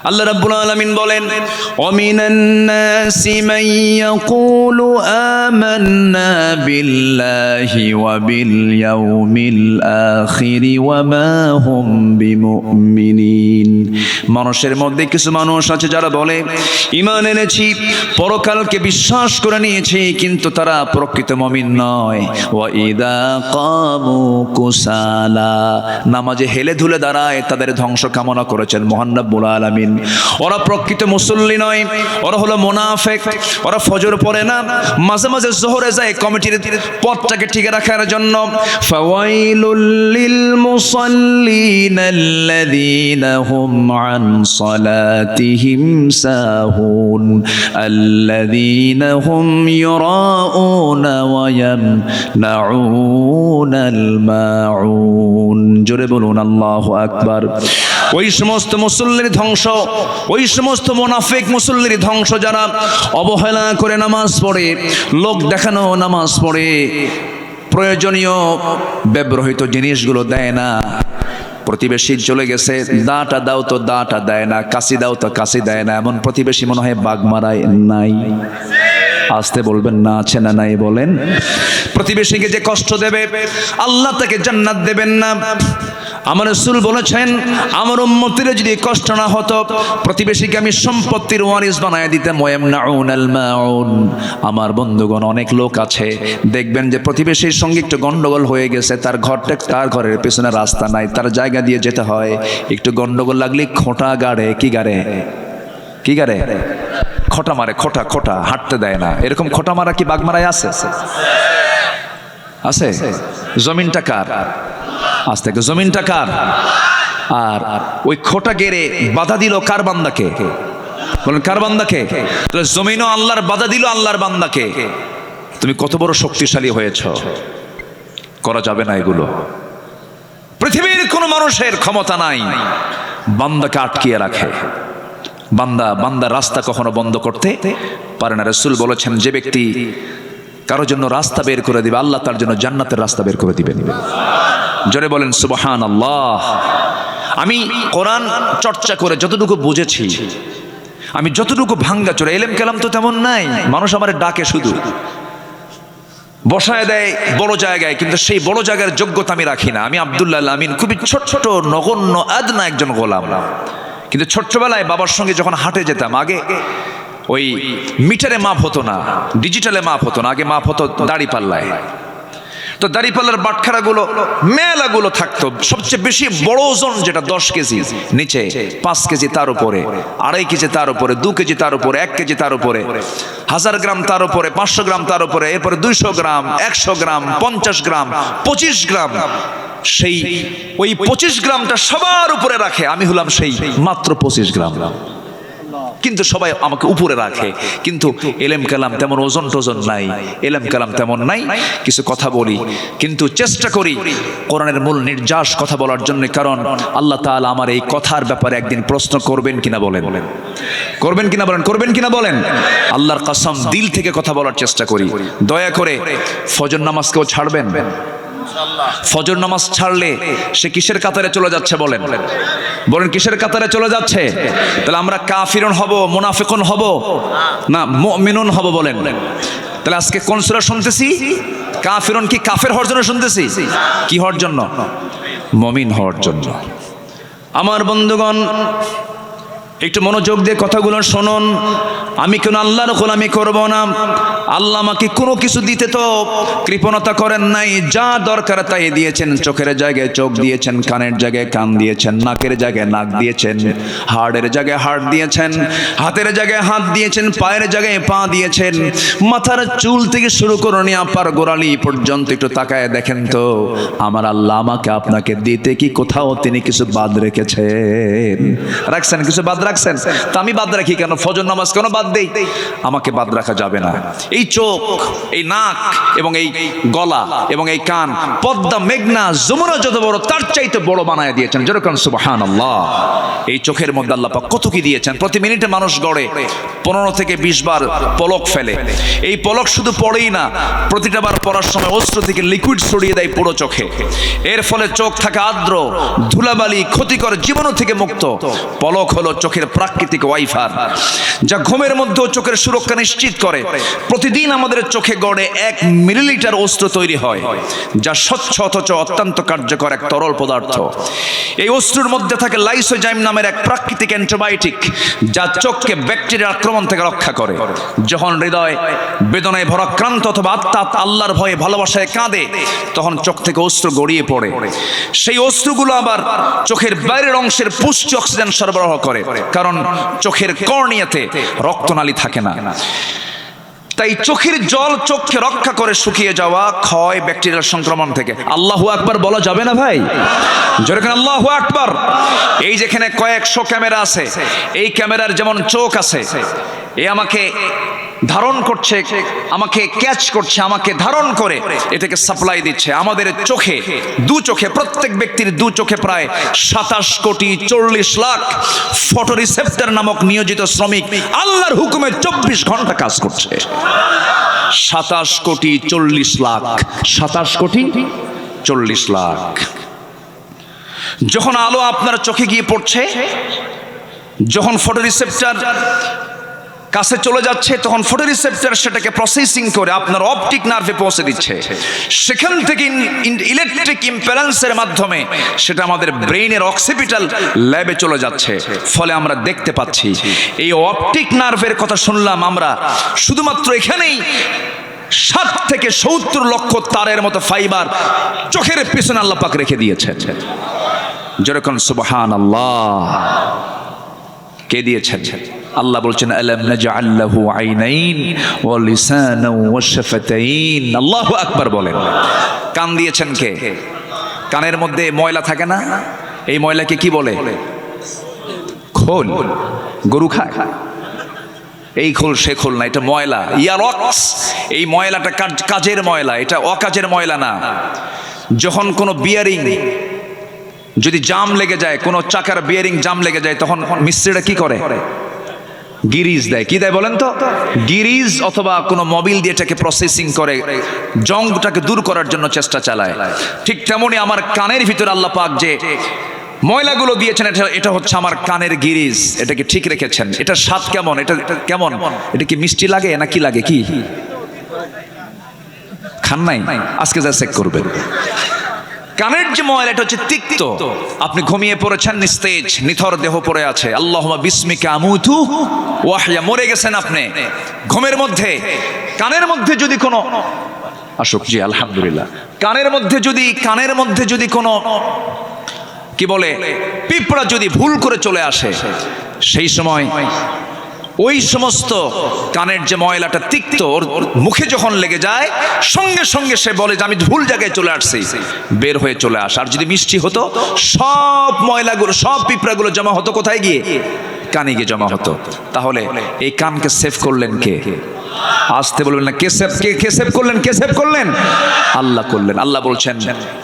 আল্লাহ রাব্বুল আলামিন বলেন, ওমিনান নাসি মান ইয়াকুলু আমান্না বিল্লাহি ওয়া বিল ইয়াউমিল আখির ওয়া মা হুম বিমুমিনিন। মানুষের মধ্যে কিছু মানুষ আছে যারা বলে ঈমান এনেছি, পরকালকে বিশ্বাস করে নিয়েছি, কিন্তু তারা প্রকৃত মুমিন নয়। ওয়া ইযা কামু কুসালা, নামাজে হেলে ধুলে দাঁড়ায়, তাদের ধ্বংস কামনা করেছেন মহান রব্বুল আলামিন। ওরা প্রকৃত মুসল্লি নয়, ওরা হলো মুনাফিক। ওরা ফজর পড়ে না, মাঝে মাঝে যোহরে যায় কমিটির পথটাকে ঠিক রাখার জন্য। ফাওয়াইলুল লিল মুসাল্লিন আল্লাযীনা হুম আন সালাতিহিম সাহুন আল্লাযীনা হুম ইউরাউনা ওয়া ইয়ামনাউনাল মাউন। জোরে বলুন আল্লাহু আকবার। ওই সমস্ত মুসল্লির ধ্বংস, ওই সমস্ত মুনাফিক মুসল্লির ধ্বংস যারা অবহেলা করে নামাজ পড়ে, লোক দেখানো নামাজ পড়ে, প্রয়োজনীয় ব্যবহৃত জিনিসগুলো দেয় না। প্রতিবেশী চলে গেছে, দাটা দাও তো দাটা দেয় না, কাশি দাও তো কাশি দেয় না, এমন প্রতিবেশী মনে হয় বাগমারায় নাই। আসতে বলবেন না, আছে না নাই বলেন। প্রতিবেশীকে যে কষ্ট দেবে আল্লাহ তাকে জান্নাত দেবেন না। আমার রাসূল বলেছেন, আমার উম্মতের যদি কষ্ট না হতো, প্রতিবেশীকে আমি সম্পত্তির ওয়ারিস বানায় দিতাম। ওয়ায়ামনাউনাল মাউন। আমার বন্ধুগণ, অনেক লোক আছে দেখবেন যে প্রতিবেশীর সঙ্গে একটু গন্ডগোল হয়ে গেছে, তার ঘরের পেছনে রাস্তা নাই, তার জায়গা দিয়ে যেতে হয়। একটু গন্ডগোল লাগলে খোঁটা গাড়ে, কি গাড়ে খোঁটা মারে, খোঁটা হাঁটতে দেয় না। এরকম খোঁটা মারা কি বাগমারায় আছে? জমিনটা কার? আজ থেকে জমিনটা কার? আর ওই খোঁটা গেড়ে বাধা দিল কার বান্দাকে? বলেন কার বান্দাকে? তাহলে জমিনও আল্লাহর, বাধা দিল আল্লাহর বান্দাকে। তুমি কত বড় শক্তিশালী হয়েছ, করা যাবে না এগুলো। পৃথিবীর কোনো মানুষের ক্ষমতা নাই বান্দাকে আটকিয়ে রাখে। বান্দা রাস্তা কখনো বন্ধ করতে পারে না। রাসূল বলেছেন, যে ব্যক্তি কারোর জন্য রাস্তা বের করে দিবে, আল্লাহ তার জন্য জান্নাতের রাস্তা বের করে দিবেন। জোরে বলেন সুবহানাল্লাহ। আমি কোরআন চর্চা করে যতটুকু বুঝেছি, আমি যতটুকু ভাঙ্গা চোরা, এলেম কালাম তো তেমন নাই। মানুষ আমার ডাকে, শুধু বসায় দেয় বড় জায়গায়, কিন্তু সেই বড় জায়গার যোগ্যতা আমি রাখি না। আমি আব্দুল্লাহ আমিন, খুবই ছোট নগণ্য আদনা একজন গোলাম। কিন্তু ছোট্টবেলায় বাবার সঙ্গে যখন হাটে যেতাম, আগে ওই মিটারে মাপ হতো না, ডিজিটালে মাপ হতো না, আগে মাপ হতো দাড়ি পাল্লায়। তো দাড়িপাল্লার বাটখারাগুলো মেলাগুলো থাকতো। সবচেয়ে বেশি বড় ওজন যেটা 10 কেজি, নিচে 5 কেজি, তার উপরে 2.5 কেজি, তার উপরে 2 কেজি, তার উপরে 1 কেজি, তার উপরে 1000 গ্রাম, তার উপরে 500 গ্রাম, তার উপরে এরপরে 200 গ্রাম, 100 গ্রাম, 50 গ্রাম, 25 গ্রাম। সেই ওই 25 গ্রামটা সবার উপরে রাখে, আমি হলাম সেই মাত্র 25 গ্রাম। কিন্তু সবাই আমাকে উপরে রাখে। কিন্তু এলেম কালাম তেমন ওজন টোজন নাই, এলেম কালাম তেমন নাই। কিছু কথা বলি, কিন্তু চেষ্টা করি কোরআনের মূল নির্যাস কথা বলার জন্য। কারণ আল্লাহ তাআলা আমার এই কথার ব্যাপারে একদিন প্রশ্ন করবেন কিনা বলেন। করবেন কিনা বলেন। আল্লাহর কসম, দিল থেকে কথা বলার চেষ্টা করি। দয়া করে ফজর নামাজকেও ছাড়বেন। ফজর নামাজ ছাড়লে সে কিসের কাতারে চলে যাচ্ছে বলেন? কিসের কাতারে চলে যাচ্ছে? তাহলে আমরা কাফিরুন হব, মুনাফিকুন হব না মুমিনুন হব বলেন? তাহলে আজকে কোন সূরা শুনতেছি? কাফিরুন কি কাফের হওয়ার জন্য শুনতেছি? কি হওয়ার জন্য? মুমিন হওয়ার জন্য। আমার বন্ধুগণ, একটু মনোযোগ দিয়ে কথাগুলো শুনুন। আমি কেন আল্লাহর গোলামি করব না? আল্লাহ আমাকে কোনো কিছু দিতে তো কৃপণতা করেন নাই। যা দরকার তাই দিয়েছেন। চোখের জায়গায় চোখ দিয়েছেন, কানের জায়গায় কান দিয়েছেন, নাকের জায়গায় নাক দিয়েছেন, হাড়ের জায়গায় হাড় দিয়েছেন, হাতের জায়গায় হাত দিয়েছেন, পায়ের জায়গায় পা দিয়েছেন। মাথার চুল থেকে শুরু করে নিয়ে পার গোড়ালি পর্যন্ত একটু তাকায় দেখেন তো, আমার আল্লাহ আমাকে আপনাকে দিতে কি কোথাও তিনি কিছু বাদ রেখেছেন? রাখছেন? কিছু বাদ রাখছেন? তা আমি বাদ রাখি কেন? ফজর নামাজ কেন বাদ দেই? আমাকে বাদ রাখা যাবে না। এই চোখ, এই নাক এবং এই গলা এবং এই কান, পদ্মা, মেঘনা, যমুনা যত বড় তার চাইতে বড় বানায় দিয়েছেন। যেরকম সুবহানাল্লাহ। এই চোখের মধ্যে আল্লাহ পাক কত কি দিয়েছেন। প্রতি মিনিটে মানুষ গড়ে 15 থেকে 20 বার পলক ফেলে। এই পলক শুধু পড়েই না, প্রতিটা বার পড়ার সময় অস্ত্র থেকে লিকুইড ছড়িয়ে দেয় পুরো চোখে। এর ফলে চোখ থাকে আর্দ্র, ধুলাবালি, ক্ষতিকর জীবাণু থেকে মুক্ত। পলক হলো চোখের চোখের প্রাকৃতিক ওয়াইফার, যা ঘুমের মধ্যেও চোখের সুরক্ষা নিশ্চিত করে। প্রতিদিন আমাদের চোখে গড়ে 1 মিলিলিটার অশ্রু তৈরি হয়, যা স্বচ্ছ অথচ অত্যন্ত কার্যকর এক তরল পদার্থ। এই অশ্রুর মধ্যে থাকে লাইসোজাইম নামের এক প্রাকৃতিক অ্যান্টিবায়োটিক, যা চোখকে ব্যাকটেরিয়ার আক্রমণ থেকে রক্ষা করে। যখন হৃদয় বেদনায় ভরাক্রান্ত অথবা আত্মা আল্লাহর ভয়ে ভালোবাসায় কাঁদে, তখন চোখ থেকে অশ্রু গড়িয়ে পড়ে। সেই অশ্রুগুলো আবার চোখের বাইরের অংশের পুষ্টি অক্সিজেন সরবরাহ করে, কারণ চোখের কর্নিয়াতে রক্তনালী থাকে না। তাই চোখের জল চোখকে রক্ষা করে শুকিয়ে যাওয়া, ক্ষয়, ব্যাকটেরিয়ার সংক্রমণ থেকে। আল্লাহু আকবার বলা যাবে না ভাই? জোরে করে আল্লাহু আকবার। এই যেখানে কয়েকশো ক্যামেরা আছে, এই ক্যামেরার যেমন চোখ আছে, এ আমাকে ধারণ করছে, আমাকে ক্যাচ করছে, আমাকে ধারণ করে এটাকে সাপ্লাই দিচ্ছে। আমাদের চোখে, দু চোখে, প্রত্যেক ব্যক্তির দু চোখে প্রায় 27 কোটি 40 লাখ ফটো রিসেপ্টর নামক নিয়োজিত শ্রমিক আল্লাহর হুকুমে 24 ঘন্টা কাজ করছে। 27 কোটি 40 লাখ, 27 কোটি 40 লাখ। যখন আলো আপনার চোখে গিয়ে পড়ছে, যখন ফটো রিসেপ্টর কাছে চলে যাচ্ছে, তখন ফটো রিসেপ্টর সেটাকে প্রসেসিং করে আপনার অপটিক নার্ভে পৌঁছে দিচ্ছে। সেখান থেকে ইলেকট্রিক ইম্প্যালেন্সের মাধ্যমে সেটা আমাদের ব্রেইনের অক্সিপিটাল ল্যাবে চলে যাচ্ছে। ফলে আমরা দেখতে পাচ্ছি। এই অপটিক নার্ভের কথা শুনলাম আমরা, শুধুমাত্র এখানেই 7 থেকে 70 লক্ষ তারের মতো ফাইবার চোখের পিছনে আল্লাহ পাক রেখে দিয়েছেন। যেরকম সুবহানাল্লাহ। কে দিয়েছেন? আল্লাহ বলছেন আলাম নাজআল লাহু আইনাইন ওয়া লিসানান ওয়া শাফাতাইন। আল্লাহু আকবার বলেন। কান দিয়েছেন কে? কানের মধ্যে ময়লা থাকে না? এই ময়লাকে কি বলে? খোল। গরু খায়? এই খোল সে খোল না, এটা ময়লা, ইয়ারক্স। এই ময়লাটা কাজের ময়লা, এটা অকাজের ময়লা না। যখন কোনো বিয়ারিং যদি জাম লেগে যায়, কোনো চাকার বিয়ারিং জাম লেগে যায়, তখন মিস্ত্রিরা কি করে? গিরিজ দেয়। কি দেয় বলেন তো? গিরিজ অথবা কোনো মোবিল দিয়ে এটাকে প্রসেসিং করে জংটাকে দূর করার জন্য চেষ্টা চালায়। ঠিক তেমনি আমার কানের ভিতরে আল্লাহ পাক যে ময়লাগুলো দিয়েছেন, এটা হচ্ছে আমার কানের গিরিজ। এটাকে ঠিক রেখেছেন। এটা স্বাদ কেমন? এটা কেমন? এটা কি মিষ্টি লাগে না কি লাগে? কি খান নাই? আজকে যা চেক করবেন। কানের যে ময়লা, এটা হচ্ছে তিক্ত। আপনি ঘুমিয়ে পড়েছেন, নিস্তেজ নিথর দেহ পড়ে আছে। আল্লাহুম্মা বিসমিকা আমুতু ওয়া আহইয়া, মরে গেছেন আপনি ঘুমের মধ্যে। কানের মধ্যে যদি কোনো আসুক, জি আলহামদুলিল্লাহ, কানের মধ্যে যদি কোনো কি বলে পিঁপড়া যদি ভুল করে চলে আসে, সেই সময় ওই সমস্ত কানের যে ময়লাটা তিক্ত, ওর মুখে যখন লেগে যায়, সঙ্গে সঙ্গে সে বলে যে আমি ভুল জায়গায় চলে আসছি, বের হয়ে চলে আস। আর যদি মিষ্টি হতো, সব ময়লাগুলো, সব পিঁপড়াগুলো জমা হতো কোথায় গিয়ে? কানে গিয়ে জমা হতো। তাহলে এই কানকে সেভ করলেন কে? আসতে বলবেন না। কে সেভ করলেন? কে সেভ করলেন? আল্লাহ করলেন। আল্লাহ বলছেন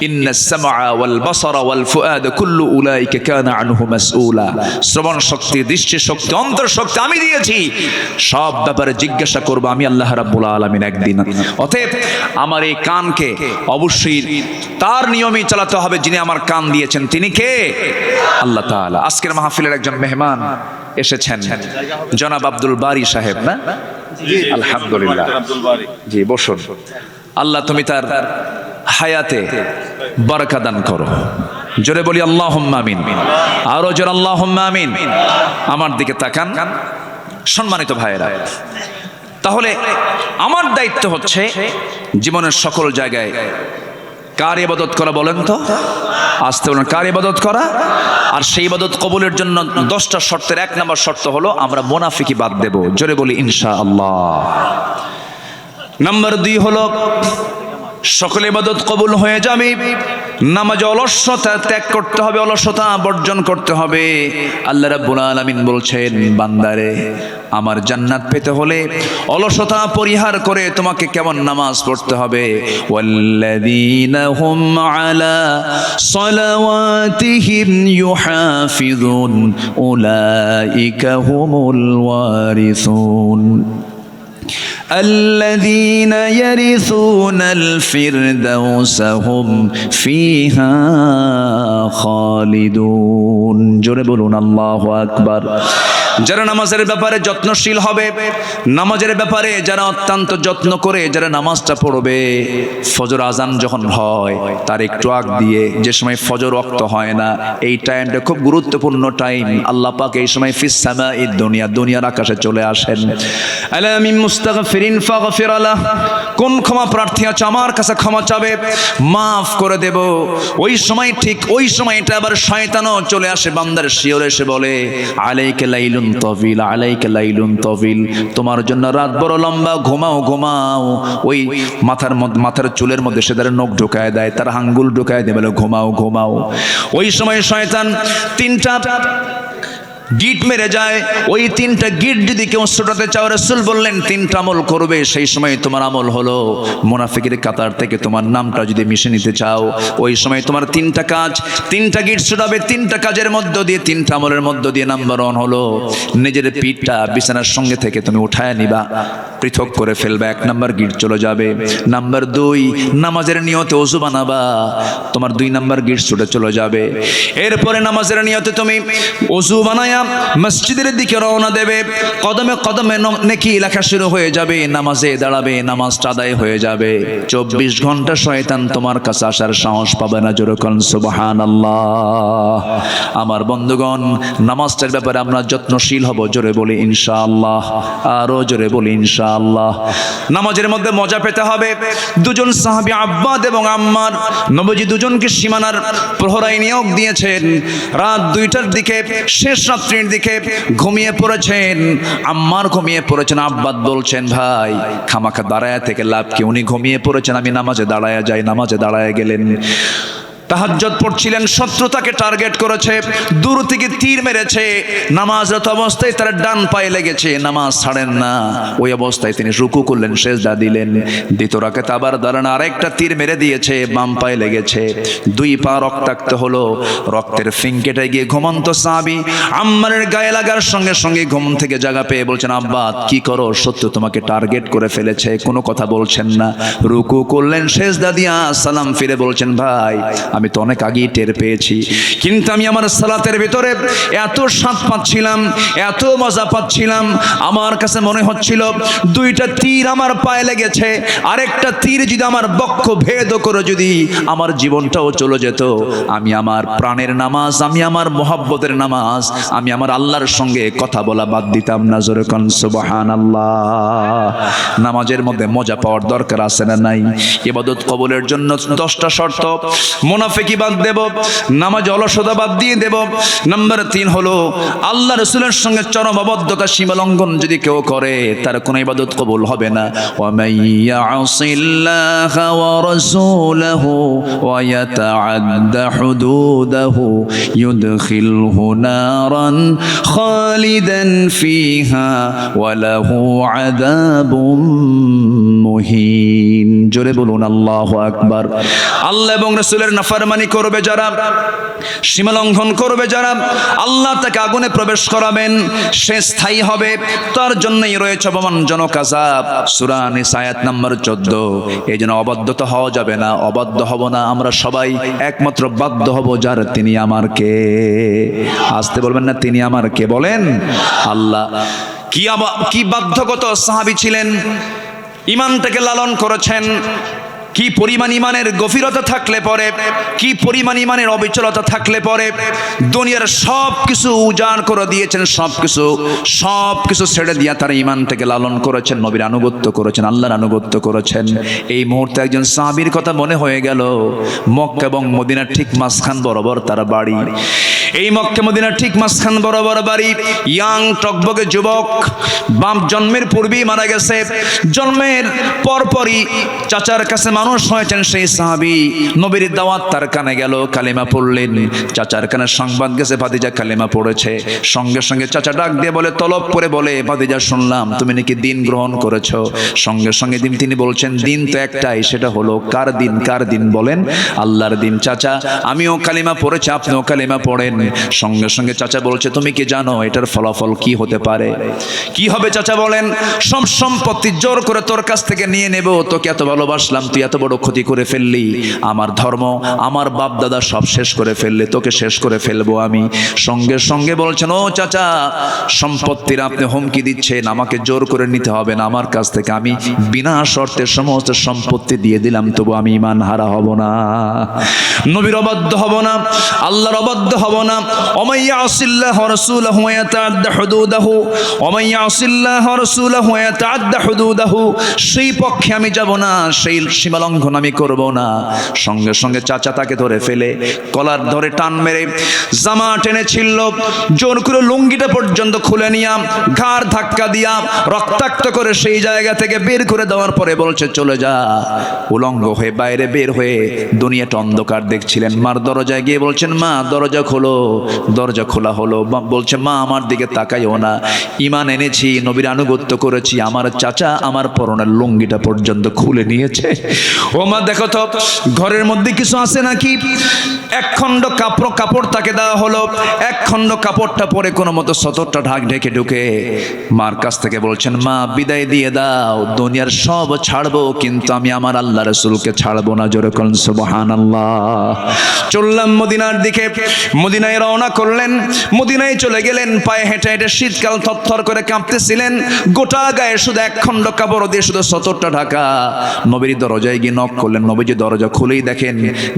ইন্নাস সামআ ওয়াল বাসারা ওয়াল ফুআদ কুল্লু উলাইকা কানা আনহু মাসউলা। শ্রবণ শক্তি, দৃষ্টি শক্তি, অন্তর শক্তি আমি দিয়েছি, সব ব্যাপারে জিজ্ঞাসা করব আমি আল্লাহ রাব্বুল আলামিন একদিন। অতএব আমার এই কানকে অবশ্যই তার নিয়মেই চালাতে হবে। যিনি আমার কান দিয়েছেন তিনি কে? আল্লাহ তাআলা। আজকের মাহফিলের একজন মেহমান এসেছেন, জনাব আব্দুল বারী সাহেব, না? আলহামদুলিল্লাহ। জি বসুন। আল্লাহ তুমি তার হায়াতে বারাকা দান করো। জোরে বলি আল্লাহুম্মা আমিন। আরো জোরে আল্লাহুম্মা আমিন। আমার দিকে তাকান সম্মানিত ভাইয়েরা। তাহলে আমার দায়িত্ব হচ্ছে জীবনের সকল জায়গায় কার ইবাদত করা বলেন তো? আসতে বলেন, কার ইবাদত করা? আর সেই ইবাদত কবুলের জন্য 10টা শর্তের 1 নম্বর শর্ত হলো আমরা মুনাফিকি বাদ দেব। জোরে বলি ইনশাআল্লাহ। নাম্বার 2 হলো সকল ইবাদত কবুল হয়ে যাবে, নামাজে অলসতা ত্যাগ করতে হবে, অলসতা বর্জন করতে হবে। আল্লাহ রাব্বুল আলামিন বলছেন, বান্দারে আমার জান্নাত পেতে হলে অলসতা পরিহার করে তোমাকে কেমন নামাজ পড়তে হবে। ওয়াল্লাযীনা হুম আলা সালাওয়াতিহিম ইউহাফিযুন উলাইকা হুমুল ওয়ারিসুন الذين يرثون الفردوس هم فيها خالدون জোরে বলুন আল্লাহু আকবার। যারা নামাজের ব্যাপারে যত্নশীল হবে, নামাজের ব্যাপারে যারা অত্যন্ত যত্ন করে যারা নামাজটা পড়বে, ফজর আজান যখন হয় তার একটু আগ দিয়ে যে সময় ফজর ওয়াক্ত হয় না, এই টাইমটা খুব গুরুত্বপূর্ণ টাইম। আল্লাহ পাক এই সময় ফিস সামাঈদ দুনিয়া, দুনিয়ার আকাশে চলে আসেন। আলা মিন মুস্তাগফিরিন ফাগফির লাহ, কোন ক্ষমা প্রার্থী আছে আমার কাছে ক্ষমা চাবে, মাফ করে দেব। ওই সময় ঠিক ওই সময়টা আবার শয়তানও চলে আসে বান্দার শিয়রে, এসে বলে আলাইকা লাইলুন তবিল, আলাইকা লাইলুন তবিল, তোমার জন্য রাত বড় লম্বা, ঘুমাও ঘুমাও। ওই মাথার চুলের মধ্যে সে তার নখ ঢুকায় দেয়, তার আঙ্গুল ঢুকায় দেয়, বলে ঘুমাও ঘুমাও। ওই সময় শয়তান তিনটা গিট মেরে যায়। ওই তিনটা গিট যদি কেউ ছোটাতে চাও, রাসূল বললেন তিনটা আমল করবে। সেই সময় তোমার আমল হলো মুনাফিকের কাতার থেকে তোমার নামটা যদি মিশে নিতে চাও, ওই সময় তোমার তিনটা কাজ, তিনটা গিট ছোটাবে। তিনটা কাজের মধ্য দিয়ে, তিনটা আমলের মধ্য দিয়ে নাম্বার 1 হলো নিজের পিঠটা বিছানার সঙ্গে থেকে তুমি উঠায় নিবা, পৃথক করে ফেলবা, 1 নাম্বার গিট চলে যাবে। নাম্বার 2, নামাজের নিয়তে ওযু বানাবা, তোমার 2 নাম্বার গিট ছুটে চলে যাবে। এরপরে নামাজের নিয়তে তুমি ওযু বানায়া মসজিদের দিকে রওনা দেবে, কদমে কদমে নেকি লেখা শুরু হয়ে যাবে, নামাজে দাঁড়াবে, নামাজটা আদায় হয়ে যাবে। 24 ঘন্টা শয়তান তোমার কাছে আসার সাহস পাবে না। জোরে কোন সুবহানাল্লাহ। আমার বন্ধুগণ, নামাজটার ব্যাপারে আমরা যত্নশীল হব, জোরে বলি ইনশাআল্লাহ, আরো জোরে বলি ইনশাআল্লাহ। নামাজের মধ্যে মজা পেতে হবে। দুজন সাহাবী আব্বাদ এবং আম্মার, নবীজি দুজনকে সীমানার প্রহরায় নিয়োগ দিয়েছেন। রাত 2টার দিকে, শেষ রাত্রির দিকে ঘুমিয়ে পড়েছেন। আম্মার ঘুমিয়ে পড়েছেন। আব্বাদ বলছেন, ভাই খামাখা দাঁড়ায় থেকে লাভ কি, উনি ঘুমিয়ে পড়েছেন, আমি নামাজে দাঁড়ায় যাই। নামাজে দাঁড়ায় গেলেন। তাহাজ্জুদ পড়ছিলেন, শত্রু তাকে টার্গেট করেছে, দূর থেকে তীর মেরেছে। নামাজরত অবস্থায় তার ডান পায়ে লেগেছে, নামাজ ছাড়েন না। ওই অবস্থায় তিনি রুকু করলেন, সিজদা দিলেন। দ্বিতীয় রাকাতে আবার দাঁড়ান, আরেকটা তীর মেরে দিয়েছে, বাম পায়ে লেগেছে। 2 পা রক্তাক্ত হলো। রক্তের ফিং কেটে গিয়ে ঘুমন্ত সাহাবী আম্মারের গায়ে লাগার সঙ্গে সঙ্গে ঘুম থেকে জাগা পেয়ে বলছেন, আব্বা কি করো, শত্রু তোমাকে টার্গেট করে ফেলেছে। কোনো কথা বলছেন না। রুকু করলেন, সিজদা দিয়া সালাম ফিরে বলছেন, ভাই আমি তো অনেক আগেই টের পেয়েছি, কিন্তু আমি আমার সালাতের ভিতরে এত স্বাদ পাচ্ছিলাম, এত মজা পাচ্ছিলাম, আমার কাছে মনে হচ্ছিল 2টা তীর আমার পায়ে লেগেছে, আরেকটা তীর যদি আমার বক্ষ ভেদ করে যদি আমার জীবনটাও চলে যেত, আমি আমার প্রাণের নামাজ, আমি আমার মোহাব্বতের নামাজ, আমি আমার আল্লাহর সঙ্গে কথা বলা বাদ দিতাম না। জোরে কোন সুবহানাল্লাহ। নামাজের মধ্যে মজা পাওয়ার দরকার আছে না নাই? ইবাদত কবুলের জন্য 10টা শর্ত। মুনাফিকি বাদ দেব, নামাজ অলসতা বাদ দিয়ে দেব। নাম্বার 3 হলো আল্লাহ রাসূলের সঙ্গে চরম অবদ্ধতা, সীমা লঙ্ঘন যদি কেউ করে, তার কোনো ইবাদত কবুল হবে না। ওয়া মাইয়াসিল্লাহা ওয়া রাসূলাহু ওয়া ইয়াতাআদ্দা হুদুদাহু ইউদখিলহু নারান খালিদান ফিহা ওয়া লাহু আযাবুম মুহিন। জোরে বলুন আল্লাহু আকবার। আল্লাহ এবং রাসূলের নাফরমানি করবে যারা, সীমা লঙ্ঘন করবে যারা, আল্লাহ তাকে আগুনে প্রবেশ করাবেন, সে স্থায়ী হবে, তার জন্যই রয়েছে অপমানজনক আযাব। সূরা নিসা আয়াত নাম্বার 14। এই জন্য অবাধ্যতা হওয়া যাবে না, অবাধ্য হব না। আমরা সবাই একমাত্র বাধ্য হব যার, তিনি আমার কে। আসতে বলবেন না, তিনি আমার কে, বলেন আল্লাহ। কি বাধ্যগত সাহাবী ছিলেন, ঈমানটাকে লালন করেছেন। কি পরিমাণ ইমানের গভীরতা থাকলে পরে, কি পরিমাণ ইমানের অবিচলতা থাকলে পরে দুনিয়ার সব কিছু উজাড় করে দিয়েছেন, সব কিছু ছেড়ে দিয়ে তার ইমানটাকে লালন করেছেন, নবীর আনুগত্য করেছেন, আল্লাহর আনুগত্য করেছেন। এই মুহূর্তে একজন সাহাবীর কথা মনে হয়ে গেল। মক্কা এবং মদিনার ঠিক মাঝখান বরাবর তার বাড়ি। এই মক্কা মদিনার ঠিক মাঝখান বরাবর বাড়ি। ইয়াং টকবকে যুবক, বাপ জন্মের পূর্বেই মারা গেছে। জন্মের পরপরই চাচার কাছে মানুষ হয়েছেন সেই সাহাবী। নবীর দাওয়াত তার কানে গেল, কালেমা পড়লেন। চাচার কানে সংবাদ গেছে ভাতিজা কালেমা পড়েছে। সঙ্গে সঙ্গে চাচা ডাক দিয়ে বলে, তলব করে বলে, ভাতিজা শুনলাম তুমি নাকি দিন গ্রহণ করেছো। সঙ্গে সঙ্গে তিনি বলছেন, দিন তো একটাই, সেটা হলো কার দিন? কার দিন বলেন? আল্লাহর দিন। চাচা আমিও কালেমা পড়েছি, আপনিও কালেমা পড়েন। সঙ্গে সঙ্গে চাচা বলছে তুমি কি জানো এটার ফলাফল কি হতে পারে? কি হবে চাচা বলেন? সব সম্পত্তি জোর করে তোর কাছ থেকে নিয়ে নেব, তোকে এত ভালোবাসলাম, তুই এত বড় ক্ষতি করে ফেললি, আমার ধর্ম আমার বাপ দাদা সব শেষ করে ফেললে, তোকে শেষ করে ফেলবো আমি। সঙ্গে সঙ্গে বলছেন ও চাচা, সম্পত্তির আপনি হুমকি দিচ্ছেন, আমাকে জোর করে নিতে হবে না আমার কাছ থেকে, আমি বিনা শর্তে সমস্ত সম্পত্তি দিয়ে দিলাম, তবু আমি ঈমান হারা হব না, নবীর অবাধ্য হব না, আল্লাহর অবাধ্য হব না। ওমাই ইয়াসিল্লাহ ওয়া রাসূলাহু ওয়া ইয়াতাআদ্দা হুদুদাহু, ওমাই ইয়াসিল্লাহ ওয়া রাসূলাহু ওয়া ইয়াতাআদ্দা হুদুদাহু, সেই পক্ষে আমি যাব না, সেই সীমা লঙ্ঘন আমি করব না। সঙ্গে সঙ্গে চাচা তাকে ধরে ফেলে কলার ধরে টান মেরে জামা টেনে ছিলল, জোর করে লুঙ্গিটা পর্যন্ত খুলে নিয়া ঘাড় ধাক্কা দিয়া রক্তাক্ত করে সেই জায়গা থেকে বের করে দেওয়ার পরে বলছে চলে যা। উলঙ্গ হয়ে বাইরে বের হয়ে দুনিয়াটা অন্ধকার দেখছিলেন, মার দরজায় গিয়ে বলছেন মা দরজা খোলো। দরজা খোলা হলো, বলছে মা আমার দিকে তাকাইও না, ঈমান এনেছি, নবীর আনুগত্য করেছি, আমার চাচা আমার পরনের লুঙ্গিটা পর্যন্ত খুলে নিয়েছে। ও মা দেখো তো ঘরের মধ্যে কিছু আছে নাকি? এক খণ্ড কাপড় তাকে দেওয়া হলো, এক খণ্ড কাপড়টা পরে কোনো মতো সতরটা ঢেকে ঢুকে মার কাছ থেকে বলছেন মা বিদায় দিয়ে দাও, দুনিয়ার সব ছাড়বো কিন্তু আমি আমার আল্লাহ রাসূলকে ছাড়বো না। জোরে বলেন সুবহানাল্লাহ। চললাম মদিনার দিকে, মদিনায় রওনা করলেন, মদিনায় চলে গেলেন, পায়ে হেঁটে হেঁটে শীতকাল থরথর করে কাঁপতেছিলেন, গোটা গায়ে শুধু এক খণ্ড কাপড় দিয়ে শুধু সতরটা ঢাকা। নবীর দরজায় গিয়ে নক করলেন, নবীজি দরজা খুলেই দেখেন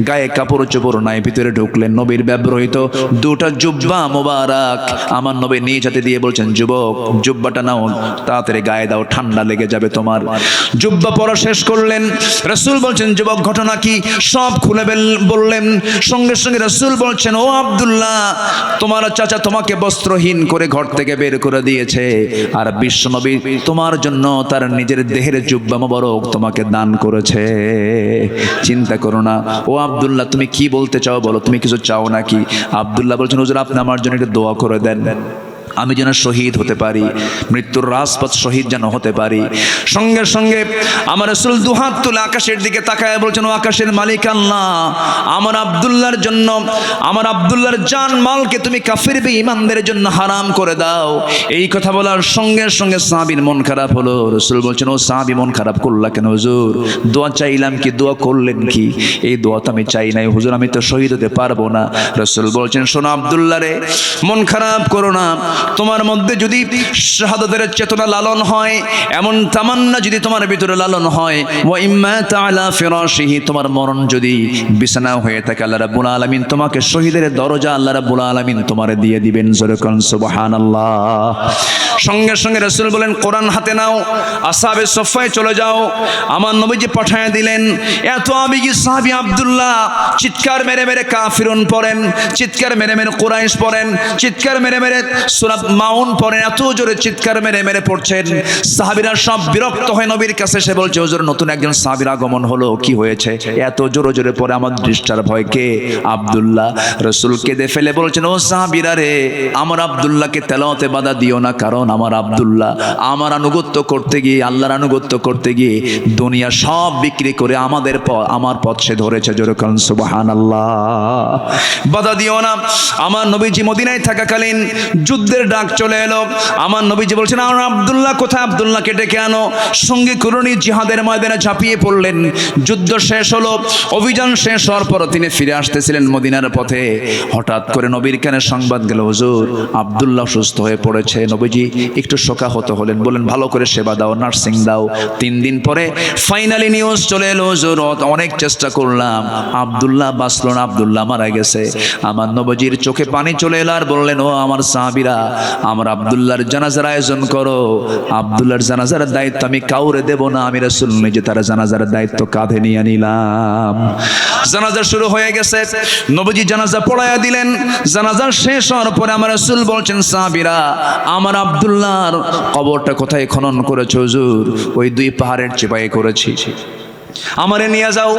গায়ে কাপড় চোপড় নাই, ভিতরে ঢুকলেন, নবীর ব্যবহৃত দুটা জুব্বা মোবারক আমার নবী নিজ হাতে দিয়ে বলছেন যুবক জুব্বাটা নাও, তাড়াতাড়ি গায়ে দাও, ঠান্ডা লেগে যাবে তোমার। জুব্বা পরা শেষ করলেন, রাসূল বলছেন যুবক ঘটনা কি? সব খুলে বললেন। সঙ্গে সঙ্গে রাসূল বলছেন ও আব্দুল্লাহ, তোমার চাচা তোমাকে বস্ত্রহীন করে ঘর থেকে বের করে দিয়েছে, আর বিশ্বনবী তোমার জন্য তার নিজের দেহের জুব্বা মোবারক তোমাকে দান করেছে, চিন্তা করো না। ও আব্দুল্লাহ তুমি কি বলতে চাও বলো, তুমি কিছু চাও নাকি? আব্দুল্লাহ বলছেন হুজুর আপনি আমার জন্য একটু দোয়া করে দেন, আমি যেন শহীদ হতে পারি, মৃত্যুর রাজপথ শহীদ যেন হতে পারি। সঙ্গে সঙ্গে আমার রাসূল দুহাত তুলে আকাশের দিকে তাকায় বলছেন ও আকাশের মালিক আল্লাহ, আমার আব্দুল্লাহর জন্য, আমার আব্দুল্লাহর জান মালকে তুমি কাফির বেঈমানদের জন্য হারাম করে দাও। এই কথা বলার সঙ্গে সঙ্গে সাহাবীর মন খারাপ হলো। রাসূল বলছেন ও সাহাবী মন খারাপ করলা কেন হুজুর? দোয়া চাইলাম কি, দোয়া করলেন কি? এই দোয়া তো আমি চাই নাই হুজুর, আমি তো শহীদ হতে পারবো না। রাসূল বলছেন শোনো আব্দুল্লাহ রে, মন খারাপ করো না, তোমার মধ্যে যদি শাহাদাতের চেতনা লালন হয়, এমন তামান্না যদি তোমার ভিতরে লালন হয়, ওয়া ইম্মা তাআলা ফিরাশিহি, তোমার মরণ যদি বিছানা হয়ে থাকে, আল্লাহ রাব্বুল আলামিন তোমাকে শহীদের দরজা আল্লাহ রাব্বুল আলামিন তোমারে দিয়ে দিবেন। জোরে কোন সুবহানাল্লাহ। সঙ্গে সঙ্গে রাসূল বলেন কোরআন হাতে নাও, আসহাবে সফায় চলে যাও। আমার নবীজি পাঠিয়ে দিলেন। এত আবেগী সাহাবী আব্দুল্লাহ চিৎকার মেরে মেরে কাফিরুন পড়েন, চিৎকার মেরে মেরে কুরাইশ পড়েন, চিৎকার মেরে মেরে সূরা মাউন পড়েন, এত জোরে চিৎকার মেরে মেরে পড়ছেন। সাহাবীরা সব বিরক্ত হয়ে নবীর কাছে এসে বলছে হুজুর নতুন একজন সাহাবীর আগমন হলো, কি হয়েছে? এত জোরে জোরে পড়ে আমার ডিস্টার্ব হয়। কে? আব্দুল্লাহ। রাসূল কেঁদে ফেলে বলছেন ও সাহাবীরা রে, আমার আব্দুল্লাহকে তেলাওয়াতে বাধা দিও না, কারণ আমার আব্দুল্লাহ আমার আনুগত্য করতে গিয়ে, আল্লাহর আনুগত্য করতে গিয়ে দুনিয়া সব বিক্রি করে আমার পথ সে ধরেছে। জোরে বলেন সুবহানাল্লাহ। বাধা দিও না। আমার নবীজি মদিনায় থাকাকালীন যুদ্ধের ডাক চলে এলো। আমার নবীজি বলছেন আর আব্দুল্লাহ কোথায়? আব্দুল্লাহকে ডেকে আনো। সঙ্গে করুনি জিহাদের ময়দানে ঝাঁপিয়ে পড়লেন। যুদ্ধ শেষ হলো, অভিযান শেষ হওয়ার পর তিনি ফিরে আসতেছিলেন মদিনার পথে। হঠাৎ করে নবীর কানে সংবাদ গেল হুজুর আব্দুল্লাহ সুস্থ হয়ে পড়েছে। নবীজি একটু শোকাহত হলেন, বলেন ভালো করে সেবা দাও, নার্সিং দাও। 3 দিন পরে ফাইনালি নিউজ চলে এলো হুজুর অনেক চেষ্টা করলাম, আব্দুল্লাহ বাঁচল না, আব্দুল্লাহ মারা গেছে। আমার নবীজির চোখে পানি চলে এলো আর বললেন ও আমার সাহাবীরা, আমার আব্দুল্লাহর জানাজার আয়োজন করো। আব্দুল্লাহর জানাজার দায়িত্ব আমি কাউরে দেব না, আমি রাসূল নিজে তার জানাজার দায়িত্ব কাঁধে নিয়ে নিলাম। জানাজা শুরু হয়ে গেছে, নবীজি জানাজা পড়ায়া দিলেন। জানাজা শেষ হওয়ার পরে আমার রাসূল বলছেন সাহাবীরা, আমার আব্দুল্লাহর কবরটা কোথায় খনন করেছে হুজুর? ওই 2 পাহাড়ের চিপায় করেছি। আমারে নিয়ে যাও।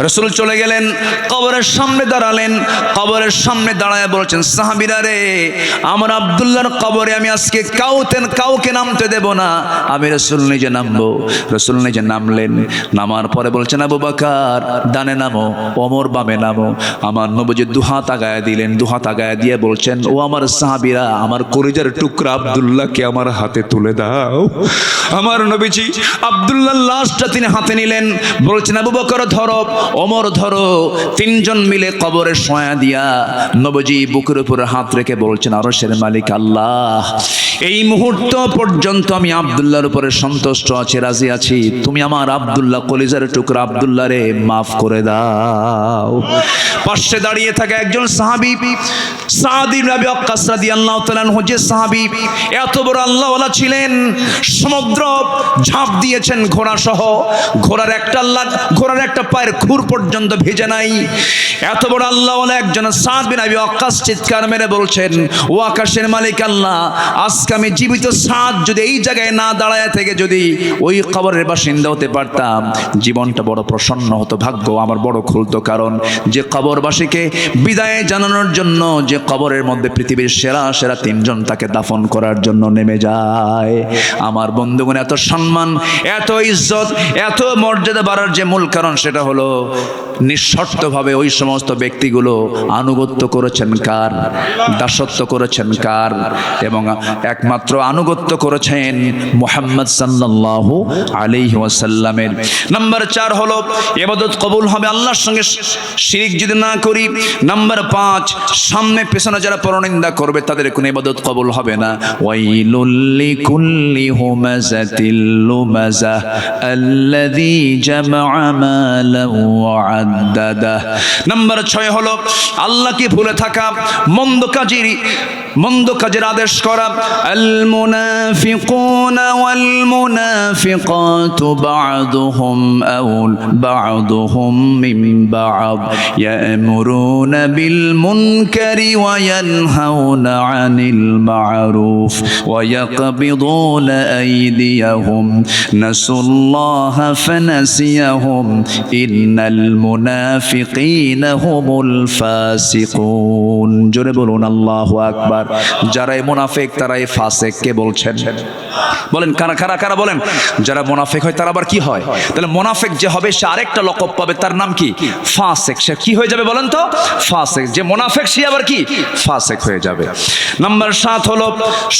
রাসূল চলে গেলেন, কবরের সামনে দাঁড়ালেন। কবরের সামনে দাঁড়ায় বলছেন, সাহাবীরা রে, আমার আব্দুল্লাহর কবরে আমি আজকে কাউকে নামতে দেব না, আমি রাসূল নিজে নামবো। রাসূল নিজে নামলেন। নামার পরে বলছেন, আবু বকর ডানে নামো, ওমর বামে নামো। আমার নবীজি দুহাত আগায় দিলেন। দুহাত আগায় দিয়ে বলছেন, ও আমার সাহাবীরা, আমার কলিজার টুকরা আব্দুল্লাহকে আমার হাতে তুলে দাও। আমার নবীজি আব্দুল্লাহর লাশটা তিনি হাতে নিলেন। বলছেন, আবু বকর ধরো, ওমর ধরো। তিনজন মিলে কবরে শোয়া দিয়া নবীজি বুকের উপরে হাত রেখে বলছেন, আরশের মালিক আল্লাহ, এই মুহূর্ত পর্যন্ত আমি আব্দুল্লাহর উপরে সন্তুষ্ট আছি, রাজি আছি। তুমি আমার আব্দুল্লাহ, কলিজার টুকরা আব্দুল্লাহ রে মাফ করে দাও। পাশে দাঁড়িয়ে থাকা একজন সাহাবী, সাদ ইবনে আবি ওয়াক্কাস রাদিয়াল্লাহু তাআলা আনহু, যে সাহাবী এত বড় আল্লাহওয়ালা ছিলেন, সমুদ্র ঝাঁপ দিয়েছেন ঘোড়া সহ, ঘোড়ার একটা পায়ের খুর পর্যন্ত ভেজে নাই। এত বড় আল্লাহওয়ালা একজন সাদ বিন আবি ওয়াক্কাস চিৎকার মেরে বলছেন, ও আকাশের মালিক আল্লাহ, আজকে আমি জীবিত সাদ যদি এই জায়গায় না দাঁড়ায় থেকে যদি ওই কবরের বাসিন্দা হতে পারতাম, জীবনটা বড় প্রসন্ন হতো, ভাগ্য আমার বড় খুলতো। কারণ যে কবরবাসীকে বিদায় জানানোর জন্য, যে কবরের মধ্যে পৃথিবীর সেরা সেরা তিনজন তাকে দাফন করার জন্য নেমে যায়। আমার বন্ধুগণ, এত সম্মান, এত ইজ্জত, এত মর্যাদা বাড়ার যে মূল কারণ, সেটা হলো নিঃশর্তভাবে ওই সমস্ত ব্যক্তিগুলো আনুগত্য করেছেন কার? দাসত্ব করেছেন কার? এবং একমাত্র আনুগত্য করেছেন মুহাম্মদ সাল্লাল্লাহু আলাইহি ওয়াসাল্লামের। নাম্বার 4 হলো ইবাদত কবুল হবে আল্লাহর সঙ্গে শিরক যদি না করি। নাম্বার 5, সামনে পেছনে যারা পরনিন্দা করবে তাদের কোনো ইবাদত কবুল হবে না। ওয়াইলুল লিকুল্লি হুমাযাতিল লুমাযাহ আল্লাযী জামাআ মালান ওয়া আদ্দাদা। নাম্বার 6 হলো আল্লাহকে ভুলে থাকা, মন্দ কাজের আদেশ করা। আল মুনাফিকুনা ওয়াল মুনাফিকাতু বা'দুহুম মিন বা'দ ইয়ামুরুনা বিল মুনকারি ওয়া ইয়ানহাউনা আনিল মা'রুফ ওয়া ইয়াকবিদুনা আইদিয়াহুম নাসুল্লাহা ফানাসিয়াহুম ইন্নাল মুনাফিকিনা হুমুল ফাসিকুন। জোরে বলুন আল্লাহু আকবার। যারা মুনাফিক তারাই ফাসিক। কে বলছেন? বলেন কারা বলেন। যারা মুনাফিক হয় তারা আবার কি হয়? তাহলে মুনাফিক যে হবে সে আরেকটা লকব পাবে, তার নাম কি? ফাসিক। সে কি হয়ে যাবে বলেন তো? ফাসিক। যে মুনাফিক সে আবার কি? ফাসিক হয়ে যাবে। নাম্বার 7 হলো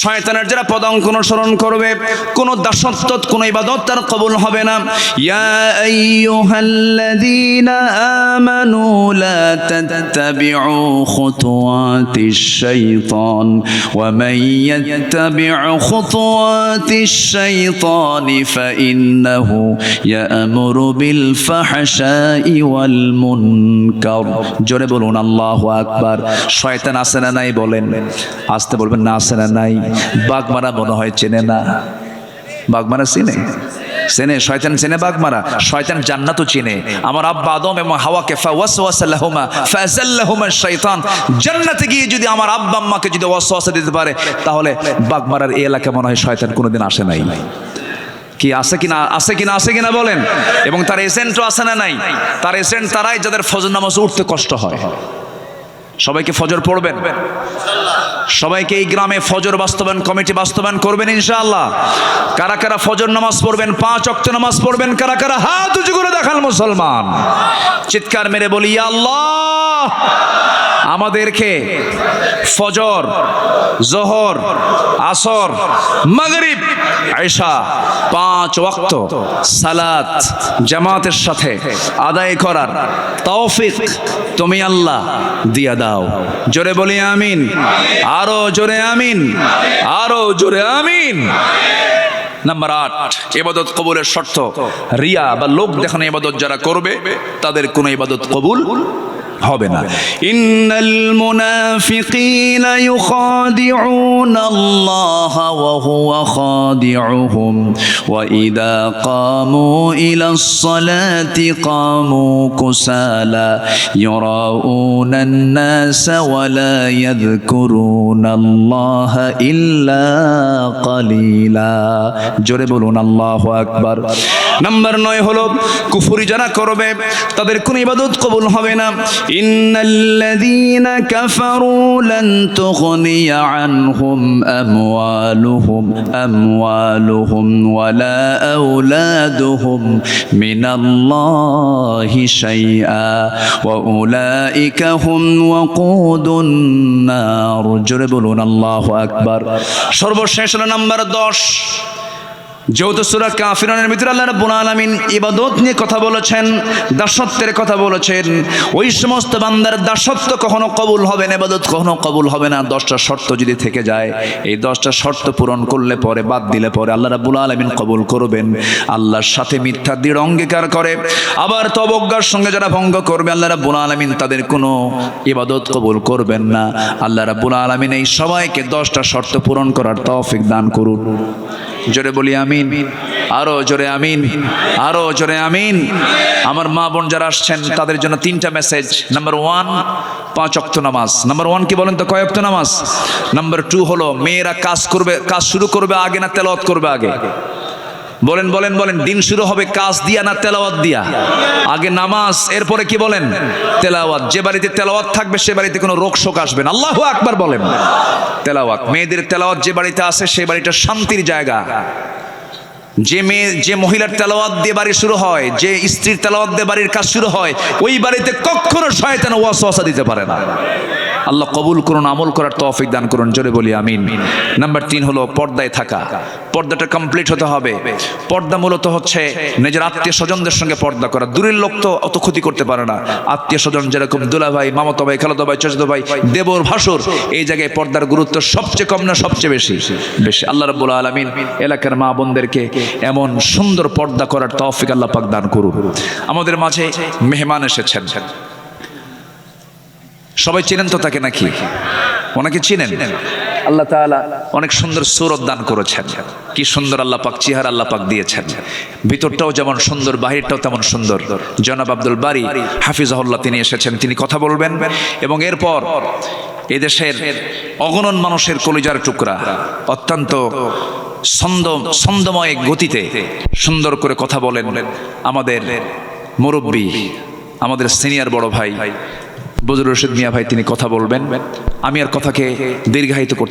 শয়তানের যারা পদাঙ্ক অনুসরণ করবে, কোন দাসত্ব, কোন ইবাদত তার কবুল হবে না। ইয়া আইয়ুহাল্লাযীনা আমানু লা তাত্তাবিউ খুতুওয়াতিশ শাইতান ওয়া মান ইয়াত্তাবিউ খুতুওয়াতিশ শাইতানি ফাইন্নাহু ইয়া'মুরু বিল ফাহশাই ওয়াল মুনকার। জোরে বলুন আল্লাহু আকবার। শয়তান আছে না নাই বলেন? আসতে বলবেন না, আছে না নাই? বাগমারা মনে হয় চেনে না। বাগমারা চেনে? শয়তান চেনে বাগমারা? শয়তান জান্নাতও চেনে। আমার আব্বা আদম এবং হাওয়াকে ফাওয়াসওয়াসা লাহুমা ফাযাল্লাহুমা শাইতান, জান্নাতে গিয়ে যদি আমার আব্বা আম্মাকে যদি ওয়াসওয়াসা দিতে পারে, তাহলে বাগমারার এই এলাকা মনে হয় শয়তান কোনোদিন আসে নাই। কি আছে কিনা বলেন? এবং তার এজেন্টও আছে না নাই? তার এজেন্ট তারাই যাদের ফজর নামাজ উঠতে কষ্ট হয়। সবাইকে ফজর পড়বেন? সবাইকে এই গ্রামে ফজর বাস্তবায়ন কমিটি বাস্তবায়ন করবেন ইনশাআল্লাহ। কারা কারা ফজর নামাজ পড়বেন, 5 ওয়াক্ত নামাজ পড়বেন? কারা কারা হাত উঁচু করে দেখান মুসলমান। চিৎকার মেরে বলি, ইয়া আল্লাহ, আমাদেরকে ফজর, জোহর, আসর, মাগরিব, ঈশা 5 ওয়াক্ত সালাত জামাতের সাথে আদায় করার তৌফিক তুমি আল্লাহ দিয়া দাও। জোরে বলি আমিন। আরো জোরে আমিন। আরো জোরে আমিন। নাম্বার 8, ইবাদত কবুলের শর্ত রিয়া বা লোক দেখানো ইবাদত যারা করবে তাদের কোনো ইবাদত কবুল হবে না। ইন্নাল মুনাফিকিনা ইউখাদিউনা আল্লাহ ওয়া হুয়া খাদিউহুম ওয়া ইযা কামু ইলাস সালাতি কামু কুসালা ইউরাউনা আন-নাসা ওয়া লা ইয়াযকুরুনা আল্লাহ ইল্লা কালিলা। জোরে বলুন আল্লাহু আকবার। নাম্বার 9 হলো কুফরি যারা করবে তাদের কোনো ইবাদত কবুল হবে না। ইন্নাল্লাযীনা কাফারু লান তুগনিয়া আনহুম আমওয়ালুহুম ওয়ালা আওলাদুহুম মিনাল্লাহি শাইআ ওয়া উলাইকা হুম ওয়াকুদুন নার। জোরে বলুন আল্লাহু আকবার। সর্বশেষ হলো নাম্বার 10। যেহেতু সূরা কাফিরুনের ভিতরে আল্লাহ রাব্বুল আলামিন ইবাদত নিয়ে কথা বলেছেন, দাসত্বের কথা বলেছেন, ওই সমস্ত বান্দার দাসত্ব কখনো কবুল হবে না, ইবাদত কখনো কবুল হবে না। 10টা শর্ত যদি থেকে যায়, এই 10টা শর্ত পূরণ করলে পরে, বাদ দিলে পরে আল্লাহ রাব্বুল আলামিন কবুল করবেন। আল্লাহর সাথে মিথ্যা দৃঢ় অঙ্গীকার করে আবার তবজ্ঞার সঙ্গে যারা ভঙ্গ করবে, আল্লাহ রাব্বুল আলামিন তাদের কোনো ইবাদত কবুল করবেন না। আল্লাহ রাব্বুল আলামিন এই সবাইকে 10টা শর্ত পূরণ করার তৌফিক দান করুন। জোরে বলি আমিন, আরো জোরে আমিন, আরো জোরে আমিন। আমার মা বোন যারা আসছেন তাদের জন্য 3টা মেসেজ। নাম্বার 1, 5 ওয়াক্ত নামাজ। নাম্বার 1 কি বলেন তো, কয় ওয়াক্ত নামাজ? নাম্বার 2 হলো মেয়েরা কাজ শুরু করবে আগে না তেলাওয়াত করবে আগে? বলেন বলেন বলেন। দিন শুরু হবে কাজ দিয়া না তেলাওয়াত দিয়া? আগে নামাজ, এরপরে কি বলেন? তেলাওয়াত। যে বাড়িতে তেলাওয়াত থাকবে সে বাড়িতে কোনো রোগ শোক আসবে না। আল্লাহু আকবার বলেন। তেলাওয়াত, মেয়েদের তেলাওয়াত যে বাড়িতে আছে সেই বাড়িটা শান্তির জায়গা। যে মহিলার তেলাওয়াত দিয়ে বাড়ি শুরু হয়, যে স্ত্রীর তেলাওয়াত দিয়ে বাড়ির কাজ শুরু হয়, ওই বাড়িতে কখনো শয়তান ওয়াসওয়াসা দিতে পারে না। আল্লাহ কবুল করুন, আমল করার তৌফিক দান করুন। জোরে বলি আমিন। নাম্বার 3 হলো পর্দায় থাকা। পর্দাটা কমপ্লিট হতে হবে। পর্দা মূলত হচ্ছে নিজের আত্মীয় স্বজনদের সঙ্গে পর্দা করা। দূরের লোক তো অত ক্ষতি করতে পারে না, আত্মীয় স্বজন যেরকম দুলা ভাই, মামাতো ভাই, খালাতো ভাই, চাচাতো ভাই, দেবর, ভাসুর, এই জায়গায় পর্দার গুরুত্ব সবচেয়ে কম না সবচেয়ে বেশি? বেশি। আল্লাহ রাব্বুল আলামিন এলাকার মা বোনদেরকে এমন সুন্দর পর্দা করার তৌফিক আল্লাহ পাক দান করুন। আমাদের মাঝে মেহমান এসেছেন, সবাই চেনেন তো তাকে নাকি? ওনাকে চিনেন? আল্লাহ তাআলা অনেক সুন্দর সূরত দান করেছেন। কি সুন্দর আল্লাহ পাক চেহারা আল্লাহ পাক দিয়েছেন। ভিতরটাও যেমন সুন্দর, বাহিরটাও তেমন সুন্দর। জনাব আব্দুল বারী হাফিজাহুল্লাহ তিনি এসেছেন, তিনি কথা বলবেন এবং এরপর এদেশের অগণন মানুষের কলিজার টুকরা অত্যন্ত ছন্দময় গতিতে সুন্দর করে কথা বলেন আমাদের মুরব্বী, আমাদের সিনিয়র বড় ভাই বজরুল রশিদ মিয়া ভাই, তিনি কথা বলবেন। আমি আর কথাকে দীর্ঘায়িত করতে